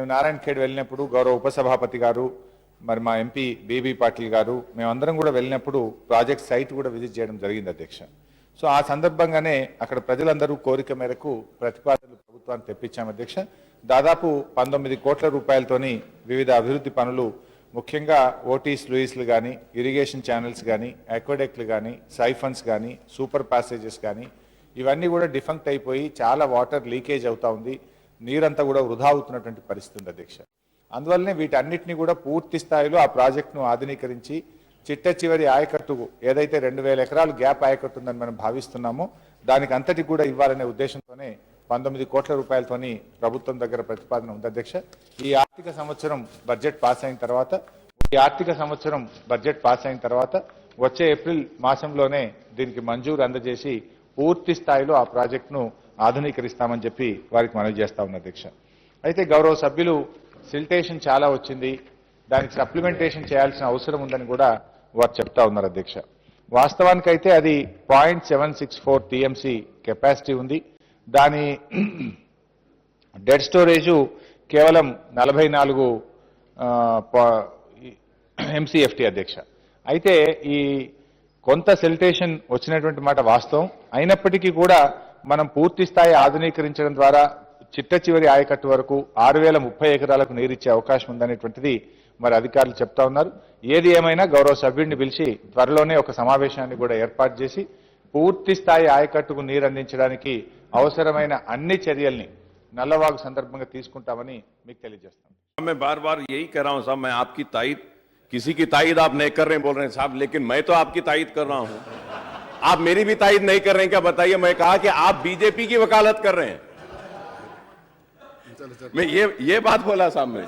మేము నారాయణఖేడ్ వెళ్ళినప్పుడు గౌరవ ఉపసభాపతి గారు మరి మా ఎంపీ బీబీ పాటిల్ గారు మేమందరం కూడా వెళ్ళినప్పుడు ప్రాజెక్ట్ సైట్ కూడా విజిట్ చేయడం జరిగింది అధ్యక్ష. సో ఆ సందర్భంగానే అక్కడ ప్రజలందరూ కోరిక మేరకు ప్రతిపాదనలు ప్రభుత్వాన్ని తెప్పించాము అధ్యక్ష. దాదాపు 19 కోట్ల రూపాయలతోని వివిధ అభివృద్ధి పనులు, ముఖ్యంగా ఓటీస్ లూయిస్లు కానీ, ఇరిగేషన్ ఛానల్స్ కానీ, అక్వాడెక్ట్లు కానీ, సైఫన్స్ కానీ, సూపర్ ప్యాసేజెస్ కానీ ఇవన్నీ కూడా డిఫంక్ట్ అయిపోయి చాలా వాటర్ లీకేజ్ అవుతా ఉంది. నీరంతా కూడా వృధా అవుతున్నటువంటి పరిస్థితి ఉంది అధ్యక్ష. అందువల్లనే వీటన్నిటిని కూడా పూర్తి స్థాయిలో ఆ ప్రాజెక్టును ఆధునీకరించి చిట్ట చివరి ఆయకట్టుకు ఏదైతే 2000 ఎకరాలు గ్యాప్ ఆయకట్టు ఉందని మనం భావిస్తున్నామో దానికి అంతటి కూడా ఇవ్వాలనే ఉద్దేశంతోనే 19 కోట్ల రూపాయలతోని ప్రభుత్వం దగ్గర ప్రతిపాదన ఉంది అధ్యక్ష. ఈ ఆర్థిక సంవత్సరం బడ్జెట్ పాస్ అయిన తర్వాత వచ్చే ఏప్రిల్ మాసంలోనే దీనికి మంజూరు అందజేసి పూర్తి స్థాయిలో ఆ ప్రాజెక్టును ఆధునీకరిస్తామని చెప్పి వారికి మనవి చేస్తా ఉన్న అధ్యక్ష. అయితే గౌరవ సభ్యులు సిల్టేషన్ చాలా వచ్చింది, దానికి సప్లిమెంటేషన్ చేయాల్సిన అవసరం ఉందని కూడా వారు చెప్తా ఉన్నారు అధ్యక్ష. వాస్తవానికైతే అది 0.764 టీఎంసీ కెపాసిటీ ఉంది. దాని డెడ్ స్టోరేజు కేవలం 44 ఎంసీఎఫ్టీ అధ్యక్ష. అయితే ఈ కొంత సిల్టేషన్ వచ్చినటువంటి మాట వాస్తవం అయినప్పటికీ కూడా మనం పూర్తి స్థాయి ఆధునీకరించడం ద్వారా చిట్ట చివరి ఆయకట్టు వరకు 6030 ఎకరాలకు నీరిచ్చే అవకాశం ఉందనేటువంటిది మరి అధికారులు చెప్తా ఉన్నారు. ఏది ఏమైనా గౌరవ సభ్యుడిని పిలిచి త్వరలోనే ఒక సమావేశాన్ని కూడా ఏర్పాటు చేసి పూర్తి స్థాయి ఆయకట్టుకు నీరు అందించడానికి అవసరమైన అన్ని చర్యల్ని నల్లవాగు సందర్భంగా తీసుకుంటామని మీకు తెలియజేస్తాను. मैं बार बार यही कह रहा हूं साहब, मैं आपकी तायद, किसी की तायद आप नहीं कर रहे हैं बोल रहे हैं साहब, लेकिन मैं तो आपकी तायद कर रहा हूं, आप मेरी भी तायद नहीं कर रहे हैं क्या बताइए। मैं कहा कि आप बीजेपी की वकालत कर रहे हैं, मैं ये बात बोला साहब मैं।